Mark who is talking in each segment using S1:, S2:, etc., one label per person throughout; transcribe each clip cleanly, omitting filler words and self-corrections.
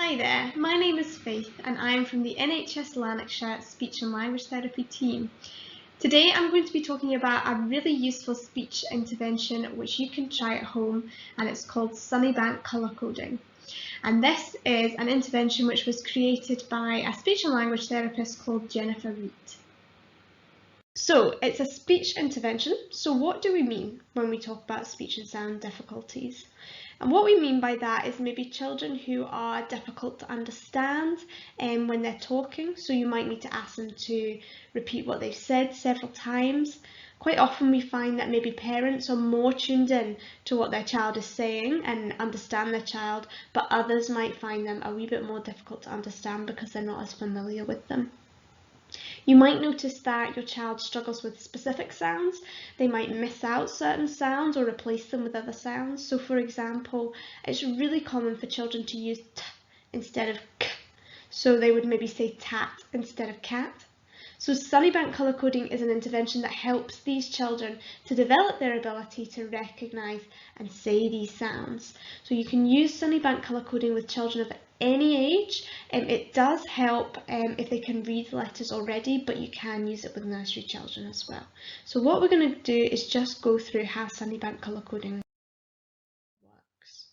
S1: Hi there, my name is Faith and I am from the NHS Lanarkshire Speech and Language Therapy team. Today I'm going to be talking about a really useful speech intervention which you can try at home, and it's called Sunnybank Colour Coding. And this is an intervention which was created by a speech and language therapist called Jennifer Reed. So it's a speech intervention. So what do we mean when we talk about speech and sound difficulties? And what we mean by that is maybe children who are difficult to understand when they're talking. So you might need to ask them to repeat what they've said several times. Quite often we find that maybe parents are more tuned in to what their child is saying and understand their child, but others might find them a wee bit more difficult to understand because they're not as familiar with them. You might notice that your child struggles with specific sounds. They might miss out certain sounds or replace them with other sounds. So for example, it's really common for children to use t instead of k. So they would maybe say tat instead of cat. So Sunnybank Colour Coding is an intervention that helps these children to develop their ability to recognise and say these sounds. So you can use Sunnybank Colour Coding with children of any age. It does help if they can read the letters already, but you can use it with nursery children as well. So what we're going to do is just go through how Sunnybank Colour Coding works.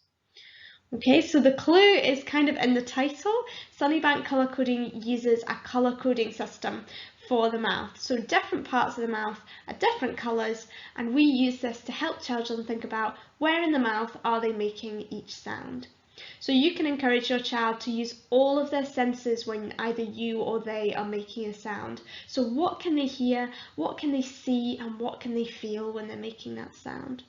S1: Okay, so the clue is kind of in the title. Sunnybank Colour Coding uses a colour coding system for the mouth. So different parts of the mouth are different colours, and we use this to help children think about where in the mouth are they making each sound. So you can encourage your child to use all of their senses when either you or they are making a sound. So what can they hear, what can they see, and what can they feel when they're making that sound?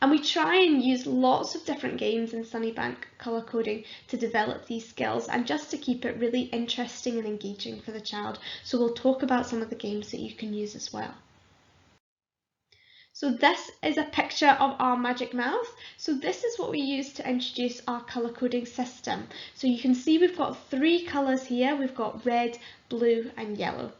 S1: And we try and use lots of different games in Sunnybank Colour Coding to develop these skills and just to keep it really interesting and engaging for the child. So we'll talk about some of the games that you can use as well. So this is a picture of our magic mouth. So this is what we use to introduce our colour coding system. So you can see we've got three colours here. We've got red, blue and yellow.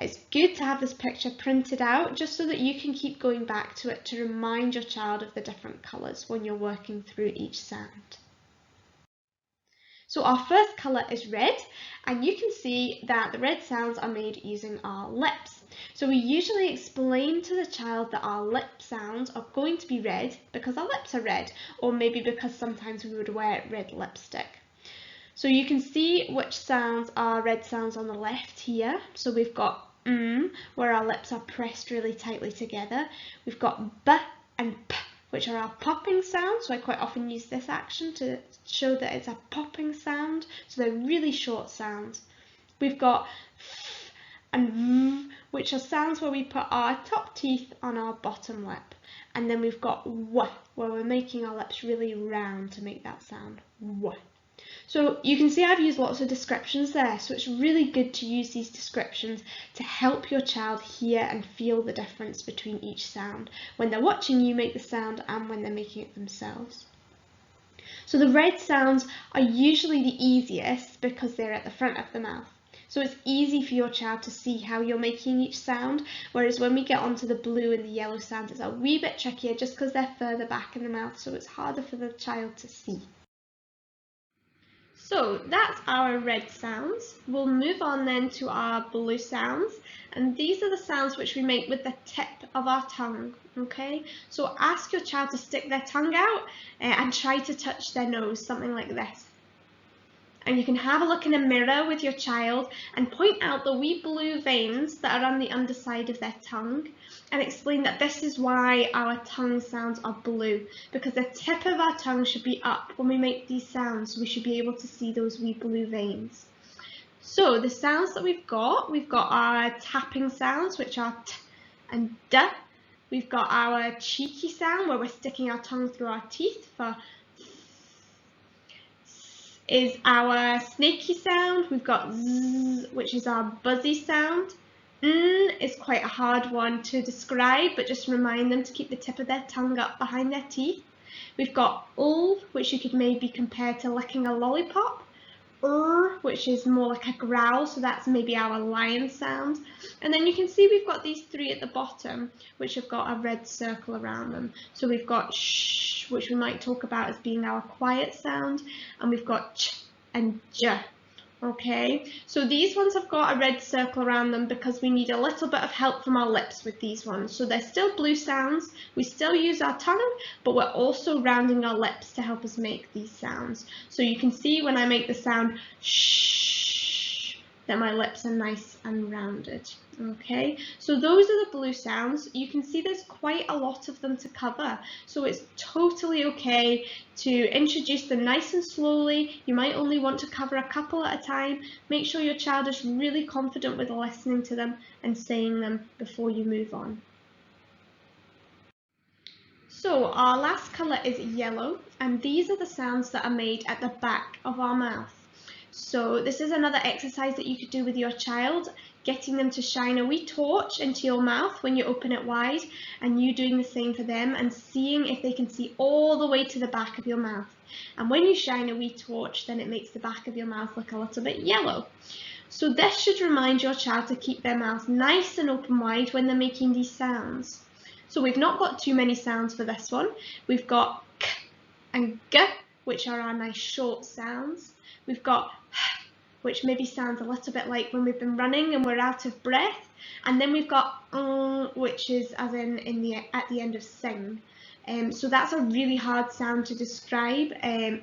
S1: It's good to have this picture printed out just so that you can keep going back to it to remind your child of the different colours when you're working through each sound. So our first colour is red, and you can see that the red sounds are made using our lips. So we usually explain to the child that our lip sounds are going to be red because our lips are red, or maybe because sometimes we would wear red lipstick. So you can see which sounds are red sounds on the left here. So we've got where our lips are pressed really tightly together. We've got b and p, which are our popping sounds. So I quite often use this action to show that it's a popping sound. So they're really short sounds. We've got f and v, which are sounds where we put our top teeth on our bottom lip. And then we've got w, where we're making our lips really round to make that sound. W. So you can see I've used lots of descriptions there, so it's really good to use these descriptions to help your child hear and feel the difference between each sound when they're watching you make the sound and when they're making it themselves. So the red sounds are usually the easiest because they're at the front of the mouth. So it's easy for your child to see how you're making each sound, whereas when we get onto the blue and the yellow sounds, it's a wee bit trickier just because they're further back in the mouth, so it's harder for the child to see. So that's our red sounds. We'll move on then to our blue sounds, and these are the sounds which we make with the tip of our tongue, okay? So ask your child to stick their tongue out and try to touch their nose, something like this. And you can have a look in a mirror with your child and point out the wee blue veins that are on the underside of their tongue and explain that this is why our tongue sounds are blue, because the tip of our tongue should be up when we make these sounds. We should be able to see those wee blue veins. So the sounds that we've got our tapping sounds, which are t and d. We've got our cheeky sound where we're sticking our tongue through our teeth for is our snaky sound. We've got z, which is our buzzy sound. N is quite a hard one to describe, but just remind them to keep the tip of their tongue up behind their teeth. We've got l, which you could maybe compare to licking a lollipop. which is more like a growl, so that's maybe our lion sound. And then you can see we've got these three at the bottom, which have got a red circle around them. So we've got sh, which we might talk about as being our quiet sound, and we've got ch and j. Okay, so these ones have got a red circle around them because we need a little bit of help from our lips with these ones. So they're still blue sounds, we still use our tongue, but we're also rounding our lips to help us make these sounds. So you can see when I make the sound shh, that my lips are nice and rounded. Okay, so those are the blue sounds. You can see there's quite a lot of them to cover, so it's totally okay to introduce them nice and slowly. You might only want to cover a couple at a time. Make sure your child is really confident with listening to them and saying them before you move on. So our last colour is yellow, and these are the sounds that are made at the back of our mouth. So this is another exercise that you could do with your child, getting them to shine a wee torch into your mouth when you open it wide, and you doing the same for them and seeing if they can see all the way to the back of your mouth. And when you shine a wee torch, then it makes the back of your mouth look a little bit yellow. So this should remind your child to keep their mouth nice and open wide when they're making these sounds. So we've not got too many sounds for this one. We've got k and g, which are our nice short sounds. We've got h, which maybe sounds a little bit like when we've been running and we're out of breath. And then we've got which is as in at the end of sing. So that's a really hard sound to describe,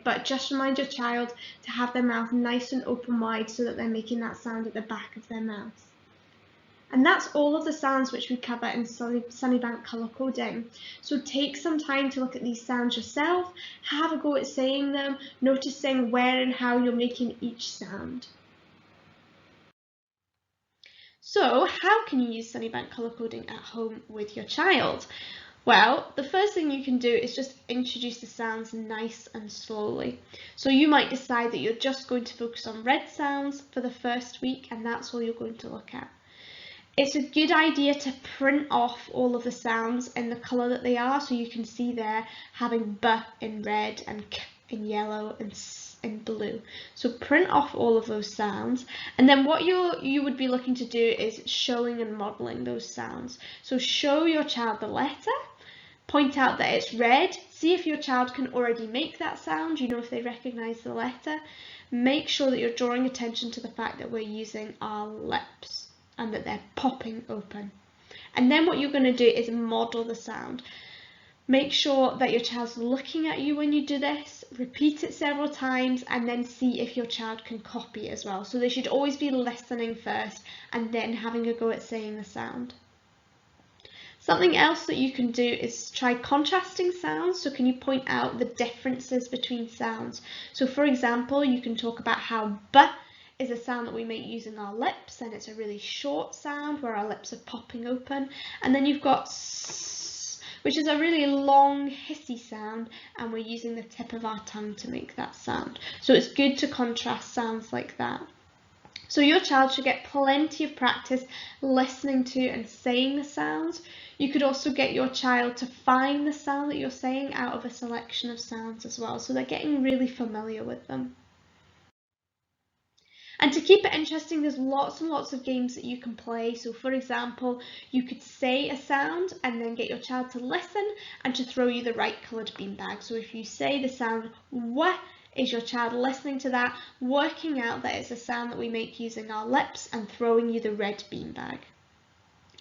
S1: but just remind your child to have their mouth nice and open wide so that they're making that sound at the back of their mouth. And that's all of the sounds which we cover in Sunnybank Colour Coding. So take some time to look at these sounds yourself, have a go at saying them, noticing where and how you're making each sound. So how can you use Sunnybank Colour Coding at home with your child? Well, the first thing you can do is just introduce the sounds nice and slowly. So you might decide that you're just going to focus on red sounds for the first week, and that's all you're going to look at. It's a good idea to print off all of the sounds in the colour that they are, so you can see there having b in red and k in yellow and s in blue. So print off all of those sounds, and then what you would be looking to do is showing and modelling those sounds. So show your child the letter, point out that it's red, see if your child can already make that sound, you know, if they recognise the letter. Make sure that you're drawing attention to the fact that we're using our lips and that they're popping open. And then what you're going to do is model the sound. Make sure that your child's looking at you when you do this, repeat it several times, and then see if your child can copy it as well. So they should always be listening first and then having a go at saying the sound. Something else that you can do is try contrasting sounds. So can you point out the differences between sounds? So for example, you can talk about how b is a sound that we make using our lips, and it's a really short sound where our lips are popping open. And then you've got s, which is a really long hissy sound, and we're using the tip of our tongue to make that sound. So it's good to contrast sounds like that. So your child should get plenty of practice listening to and saying the sounds. You could also get your child to find the sound that you're saying out of a selection of sounds as well, so they're getting really familiar with them. And to keep it interesting, there's lots and lots of games that you can play. So for example, you could say a sound and then get your child to listen and to throw you the right coloured beanbag. So if you say the sound w, is your child listening to that, working out that it's a sound that we make using our lips and throwing you the red beanbag.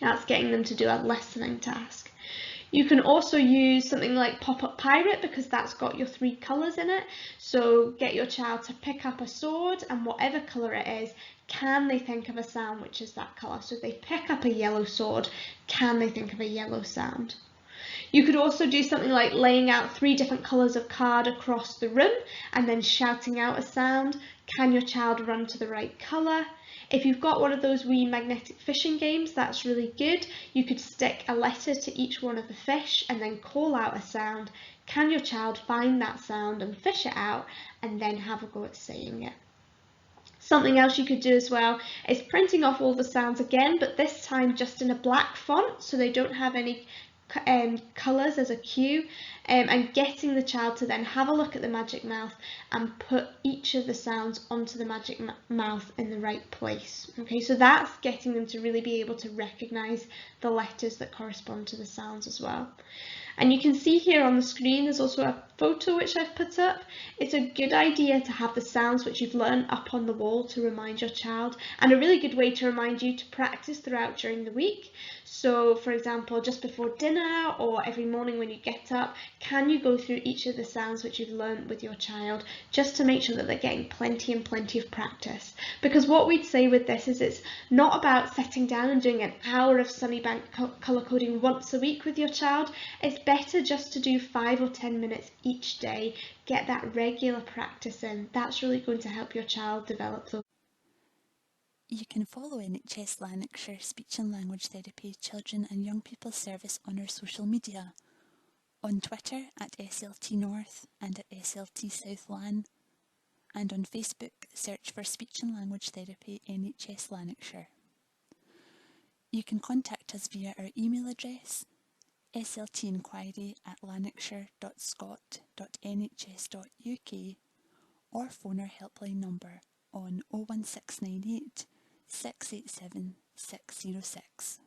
S1: That's getting them to do a listening task. You can also use something like Pop-Up Pirate because that's got your three colours in it. So get your child to pick up a sword, and whatever colour it is, can they think of a sound which is that colour? So if they pick up a yellow sword, can they think of a yellow sound? You could also do something like laying out 3 different colours of card across the room and then shouting out a sound. Can your child run to the right colour? If you've got one of those wee magnetic fishing games, that's really good. You could stick a letter to each one of the fish and then call out a sound. Can your child find that sound and fish it out and then have a go at saying it? Something else you could do as well is printing off all the sounds again, but this time just in a black font so they don't have any colours as a cue, and getting the child to then have a look at the magic mouth and put each of the sounds onto the magic mouth in the right place. Okay, so that's getting them to really be able to recognise the letters that correspond to the sounds as well. And you can see here on the screen there's also a photo which I've put up. It's a good idea to have the sounds which you've learned up on the wall to remind your child, and a really good way to remind you to practice throughout during the week. So for example, just before dinner or every morning when you get up, can you go through each of the sounds which you've learned with your child, just to make sure that they're getting plenty and plenty of practice. Because what we'd say with this is it's not about sitting down and doing an hour of Sunnybank colour coding once a week with your child. It's better just to do 5 or 10 minutes each day, get that regular practice in. That's really going to help your child develop those.
S2: You can follow NHS Lanarkshire Speech and Language Therapy Children and Young People Service on our social media, on Twitter at SLT North and at SLT South Lan, and on Facebook search for Speech and Language Therapy NHS Lanarkshire. You can contact us via our email address sltinquiry@lanarkshire.scot.nhs.uk or phone our helpline number on 01698 687 606.